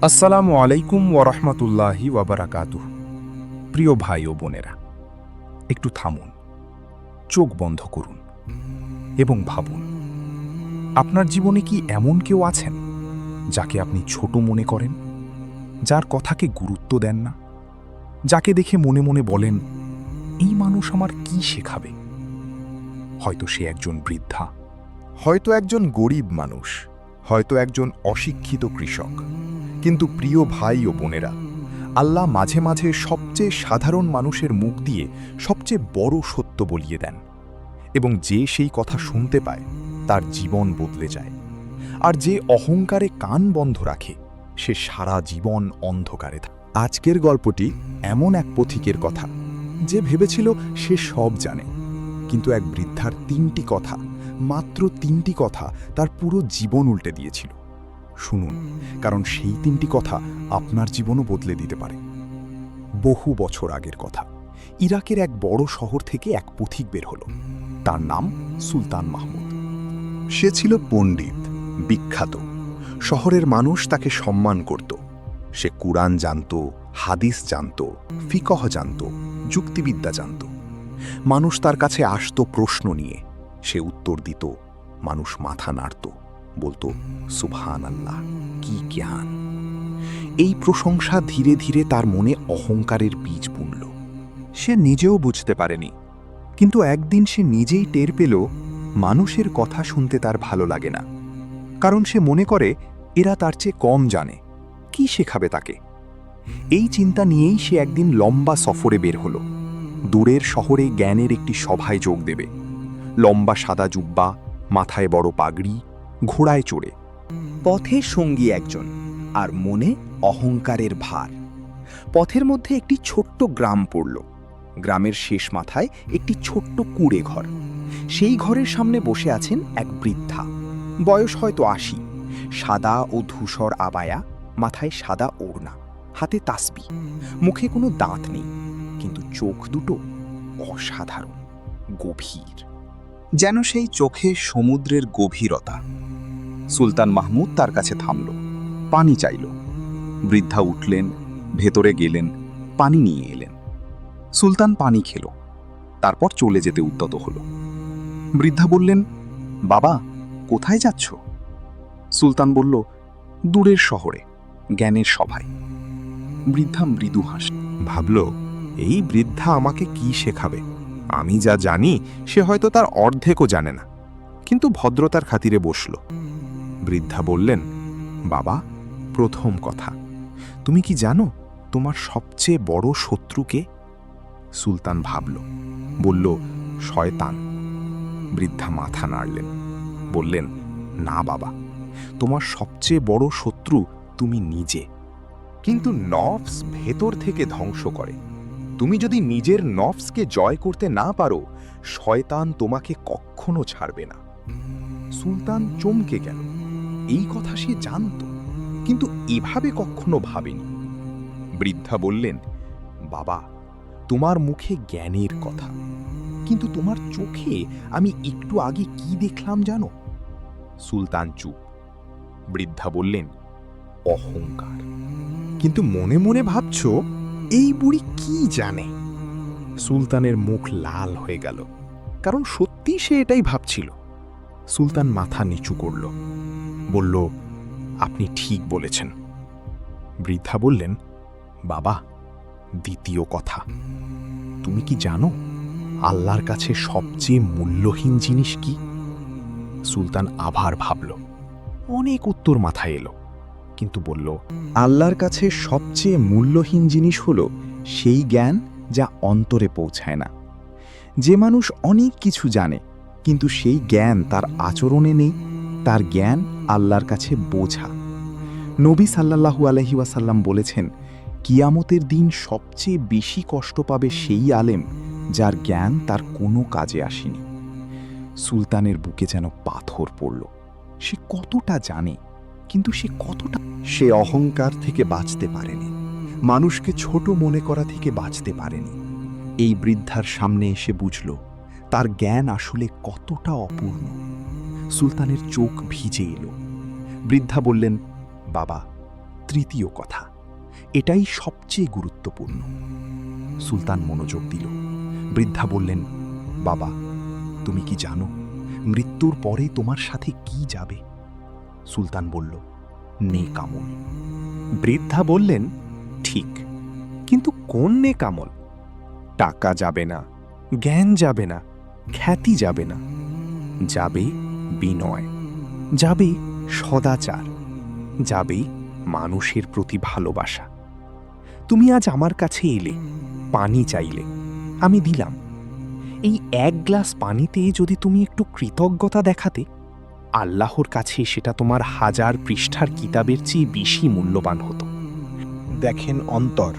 আসসালামু আলাইকুম ওয়ারহমতুল্লাহি ওয়াবারাকাতুহ। প্রিয় ভাই ও বোনেরা, একটু থামুন, চোখ বন্ধ করুন এবং ভাবুন, আপনার জীবনে কি এমন কেউ আছেন যাকে আপনি ছোট মনে করেন, যার কথাকে গুরুত্ব দেন না, যাকে দেখে মনে মনে বলেন এই মানুষ আমার কি শেখাবে? হয়তো সে একজন বৃদ্ধা, হয়তো একজন গরিব মানুষ, হয়তো একজন অশিক্ষিত কৃষক। কিন্তু প্রিয় ভাই ও বোনেরা, আল্লাহ মাঝে মাঝে সবচেয়ে সাধারণ মানুষের মুখ দিয়ে সবচেয়ে বড় সত্য বলিয়ে দেন, এবং যে সেই কথা শুনতে পায় তার জীবন বদলে যায়। আর যে অহংকারে কান বন্ধ রাখে সে সারা জীবন অন্ধকারে থাকে। আজকের গল্পটি এমন এক পথিকের কথা যে ভেবেছিল সে সব জানে, কিন্তু এক বৃদ্ধার তিনটি কথা, মাত্র তিনটি কথা তার পুরো জীবন উল্টে দিয়েছিল। শুনুন, কারণ সেই তিনটি কথা আপনার জীবনও বদলে দিতে পারে। বহু বছর আগের কথা, ইরাকের এক বড় শহর থেকে এক পথিক বের হলো। তার নাম সুলতান মাহমুদ। সে ছিল পণ্ডিত, বিখ্যাত। শহরের মানুষ তাকে সম্মান করত। সে কুরআন জানত, হাদিস জানত, ফিকহ জানত, যুক্তিবিদ্যা জানত। মানুষ তার কাছে আসত প্রশ্ন নিয়ে, সে উত্তর দিত। মানুষ মাথা নাড়ত, বলতো সুবহানাল্লাহ, কি জ্ঞান! এই প্রশংসা ধীরে ধীরে তার মনে অহংকারের বীজ বুনল। সে নিজেও বুঝতে পারেনি, কিন্তু একদিন সে নিজেই টের পেল মানুষের কথা শুনতে তার ভালো লাগে না, কারণ সে মনে করে এরা তার চেয়ে কম জানে, কি শেখাবে তাকে? এই চিন্তা নিয়েই সে একদিন লম্বা সফরে বের হলো। দূরের শহরে জ্ঞানের একটি সভায় যোগ দেবে। লম্বা সাদা জুব্বা, মাথায় বড় পাগড়ি, ঘোড়ায় চড়ে। পথে সঙ্গী একজন, আর মনে অহংকারের ভার। পথের মধ্যে একটি ছোট্ট গ্রাম পড়ল। গ্রামের শেষ মাথায় একটি ছোট্ট কুঁড়ে ঘর। সেই ঘরের সামনে বসে আছেন এক বৃদ্ধা, বয়স হয়তো ৮০। সাদা ও ধূসর আবায়া, মাথায় সাদা ওড়না, হাতে তাসবি। মুখে কোনো দাঁত নেই, কিন্তু চোখ দুটো অসাধারণ, গভীর, যেন সেই চোখে সমুদ্রের গভীরতা। সুলতান মাহমুদ তার কাছে থামল, পানি চাইল। বৃদ্ধা উঠলেন, ভেতরে গেলেন, পানি নিয়ে এলেন। সুলতান পানি খেল, তারপর চলে যেতে উদ্যত হল। বৃদ্ধা বললেন, বাবা, কোথায় যাচ্ছ? সুলতান বলল, দূরের শহরে, জ্ঞানের সভায়। বৃদ্ধা মৃদু হাসল। ভাবল, এই বৃদ্ধা আমাকে কি শেখাবে? আমি যা জানি সে হয়তো তার অর্ধেকও জানে না, কিন্তু ভদ্রতার খাতিরে বসল। বৃদ্ধা বললেন, বাবা, প্রথম কথা, তুমি কি জানো তোমার সবচেয়ে বড় শত্রুকে? সুলতান ভাবল, বলল, শয়তান। বৃদ্ধা মাথা নাড়লেন, বললেন, না বাবা, তোমার সবচেয়ে বড় শত্রু তুমি নিজে। কিন্তু নফস ভেতর থেকে ধ্বংস করে। তুমি যদি নিজের নফসকে জয় করতে না পারো, শয়তান তোমাকে কখনো ছাড়বে না। সুলতান চমকে গেল। এই কথা সে জানত, কিন্তু এভাবে কখনো ভাবেনি। বৃদ্ধা বললেন, বাবা, তোমার মুখে জ্ঞানের কথা, কিন্তু তোমার চোখে আমি একটু আগে কি দেখলাম জানো? সুলতান চুপ। বৃদ্ধা বললেন, অহংকার। কিন্তু মনে মনে ভাবছ, এই বুড়ি কি জানে? সুলতানের মুখ লাল হয়ে গেল, কারণ সত্যি সে এটাই ভাবছিল। সুলতান মাথা নিচু করল, বলল, আপনি ঠিক বলেছেন। বৃদ্ধা বললেন, বাবা, দ্বিতীয় কথা, তুমি কি জানো আল্লাহর কাছে সবচেয়ে মূল্যহীন জিনিস কি? সুলতান আবার ভাবল, অনেক উত্তর মাথায় এলো, কিন্তু বলল, আল্লাহর কাছে সবচেয়ে মূল্যহীন জিনিস হলো সেই জ্ঞান যা অন্তরে পৌঁছায় না। যে মানুষ অনেক কিছু জানে, কিন্তু সেই জ্ঞান তার আচরণে নেই, তার জ্ঞান আল্লাহর কাছে বোঝা। নবী সাল্লাল্লাহু আলাইহি ওয়াসাল্লাম বলেছেন, কিয়ামতের দিন সবচেয়ে বেশি কষ্ট পাবে সেই আলেম যার জ্ঞান তার কোনো কাজে আসেনি। সুলতানের বুকে যেন পাথর পড়ল। সে কতটা জানে, কিন্তু সে অহংকার থেকে বাঁচতে পারেনি, মানুষকে ছোট মনে করা থেকে বাঁচতে পারেনি। এই বৃদ্ধার সামনে এসে বুঝল তার জ্ঞান আসলে কতটা অপূর্ণ। সুলতানের চোখ ভিজে এলো। বৃদ্ধা বললেন, বাবা, তৃতীয় কথা, এটাই সবচেয়ে গুরুত্বপূর্ণ। সুলতান মনোযোগ দিল। বৃদ্ধা বললেন, বাবা, তুমি কি জানো মৃত্যুর পরে তোমার সাথে কি যাবে? সুলতান বলল, নেক আমল। বৃদ্ধা বললেন, ঠিক, কিন্তু কোন নেক আমল? টাকা যাবে না, জ্ঞান যাবে না, খ্যাতি যাবে না, যাবে বিনয়, যাবে সদাচার, যাবে মানুষের প্রতি ভালোবাসা। তুমি আজ আমার কাছে এলে, পানি চাইলে, আমি দিলাম। এই এক গ্লাস পানিতে যদি তুমি একটু কৃতজ্ঞতা দেখাতে, আল্লাহর কাছে সেটা তোমার 1000 পৃষ্ঠার কিতাবের চেয়ে বেশি মূল্যবান হতো। দেখেন অন্তর।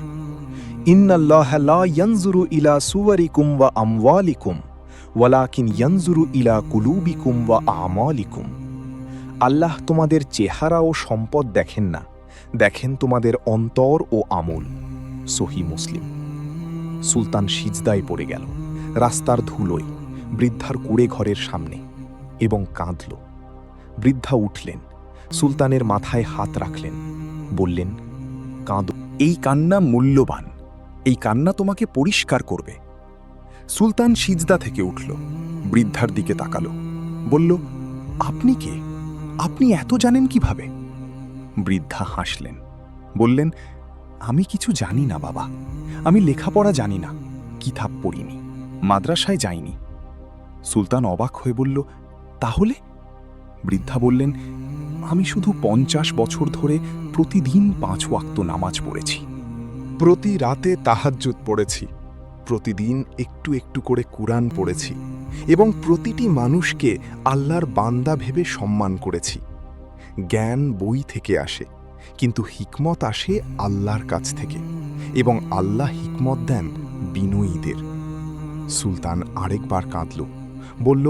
ইন্নাল্লাহা লা ইয়ানজুরু ইলা সুওয়ারিকুম ওয়া আমওয়ালিকুম ওয়ালাকিন ইয়ানজুরু ইলা কুলুবিকুম ওয়া আমালিকুম। আল্লাহ তোমাদের চেহারা ও সম্পদ দেখেন না, দেখেন তোমাদের অন্তর ও আমল। সহিহ মুসলিম। সুলতান সিজদায় পড়ে গেল, রাস্তার ধুলোয়, বৃদ্ধার কুড়ে ঘরের সামনে, এবং কাঁদল। বৃদ্ধা উঠলেন, সুলতানের মাথায় হাত রাখলেন, বললেন, কাঁদো। এই কান্না মূল্যবান, এই কান্না তোমাকে পরিষ্কার করবে। সুলতান সিজদা থেকে উঠল, বৃদ্ধার দিকে তাকালো, বলল, আপনি কে? আপনি এত জানেন কিভাবে? বৃদ্ধা হাসলেন, বললেন, আমি কিছু জানি না বাবা, আমি লেখাপড়া জানি না, কিতাব পড়িনি, মাদ্রাসায় যাইনি। সুলতান অবাক হয়ে বলল, তাহলে? বৃদ্ধা বললেন, আমি শুধু 50 বছর ধরে প্রতিদিন 5 ওয়াক্ত নামাজ পড়েছি, প্রতি রাতে তাহাজ্জুদ পড়েছি, প্রতিদিন একটু একটু করে কুরআন পড়েছি, এবং প্রতিটি মানুষকে আল্লাহর বান্দা ভেবে সম্মান করেছি। জ্ঞান বই থেকে আসে, কিন্তু হিকমত আসে আল্লাহর কাছ থেকে, এবং আল্লাহ হিকমত দেন বিনয়ীদের। সুলতান আরেকবার কাঁদল, বলল,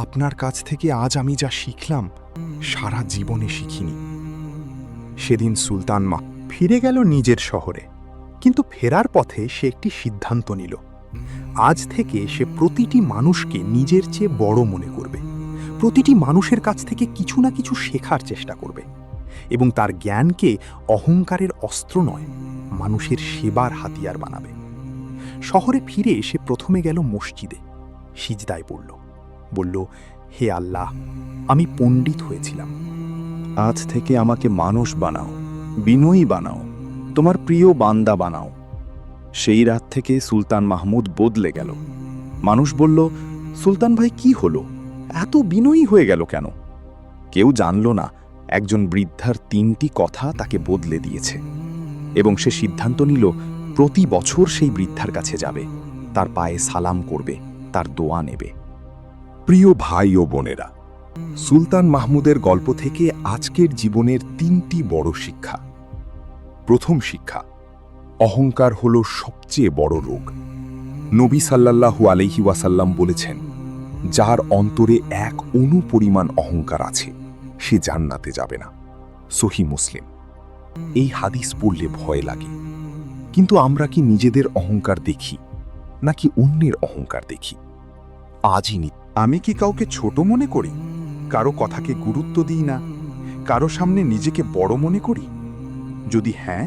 আপনার কাছ থেকে আজ আমি যা শিখলাম সারা জীবনে শিখিনি। সেদিন সুলতান ফিরে গেল নিজের শহরে, কিন্তু ফেরার পথে সে একটি সিদ্ধান্ত নিল। আজ থেকে সে প্রতিটি মানুষকে নিজের চেয়ে বড় মনে করবে, প্রতিটি মানুষের কাছ থেকে কিছু না কিছু শেখার চেষ্টা করবে, এবং তার জ্ঞানকে অহংকারের অস্ত্র নয়, মানুষের সেবার হাতিয়ার বানাবে। শহরে ফিরে সে প্রথমে গেল মসজিদে, সিজদায় পড়ল, বলল, হে আল্লাহ, আমি পণ্ডিত হয়েছিলাম, আজ থেকে আমাকে মানুষ বানাও, বিনয়ী বানাও, তোমার প্রিয় বান্দা বানাও। সেই রাত থেকে সুলতান মাহমুদ বদলে গেল। মানুষ বলল, সুলতান ভাই কি হলো, এত বিনয়ী হয়ে গেল কেন? কেউ জানল না একজন বৃদ্ধার 3টি কথা তাকে বদলে দিয়েছে, এবং সে সিদ্ধান্ত নিল প্রতি বছর সেই বৃদ্ধার কাছে যাবে, তার পায়ে সালাম করবে, তার দোয়া নেবে। প্রিয় ভাই ও বোনেরা, সুলতান মাহমুদের গল্প থেকে আজকের জীবনের 3টি বড় শিক্ষা। প্রথম শিক্ষা, অহংকার হল সবচেয়ে বড় রোগ। নবী সাল্লাল্লাহু আলাইহি ওয়াসাল্লাম বলেছেন, যার অন্তরে 1 অণু পরিমাণ অহংকার আছে সে জান্নাতে যাবে না। সহিহ মুসলিম। এই হাদিস পড়লে ভয় লাগে, কিন্তু আমরা কি নিজেদের অহংকার দেখি নাকি অন্যের অহংকার দেখি? আজই আমি কি কাউকে ছোট মনে করি, কারো কথাকে গুরুত্ব দিই না, কারো সামনে নিজেকে বড় মনে করি? যদি হ্যাঁ,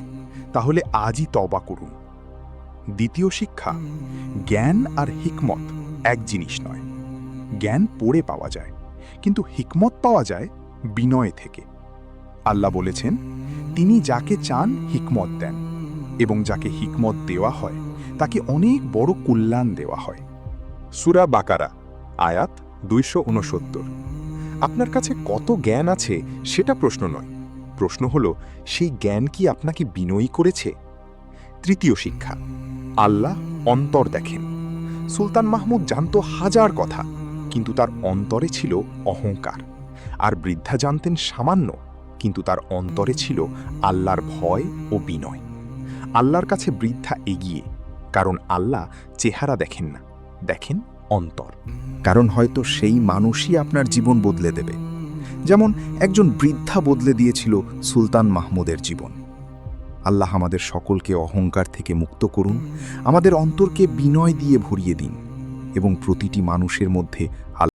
তাহলে আজই তওবা করুন। দ্বিতীয় শিক্ষা, জ্ঞান আর হিকমত এক জিনিস নয়। জ্ঞান পড়ে পাওয়া যায়, কিন্তু হিকমত পাওয়া যায় বিনয় থেকে। আল্লাহ বলেছেন, তিনি যাকে চান হিকমত দেন, এবং যাকে হিকমত দেওয়া হয় তাকে অনেক বড় কল্যাণ দেওয়া হয়। সূরা বাকারা, আয়াত 269। আপনার কাছে কত জ্ঞান আছে সেটা প্রশ্ন নয়, প্রশ্ন হলো সেই জ্ঞান কি আপনাকে বিনয়ী করেছে? তৃতীয় শিক্ষা, আল্লাহ অন্তর দেখেন। সুলতান মাহমুদ জানত 1000 কথা, কিন্তু তার অন্তরে ছিল অহংকার। আর বৃদ্ধা জানতেন সামান্য, কিন্তু তার অন্তরে ছিল আল্লাহর ভয় ও বিনয়। আল্লাহর কাছে বৃদ্ধা এগিয়ে, কারণ আল্লাহ চেহারা দেখেন না, দেখেন অন্তর। কারণ হয়তো সেই মানুষই আপনার জীবন বদলে দেবে, যেমন একজন বৃদ্ধা বদলে দিয়েছিল সুলতান মাহমুদের জীবন। আল্লাহ আমাদের সকলকে অহংকার থেকে মুক্ত করুন, আমাদের অন্তরকে বিনয় দিয়ে ভরিয়ে দিন, এবং প্রতিটি মানুষের মধ্যে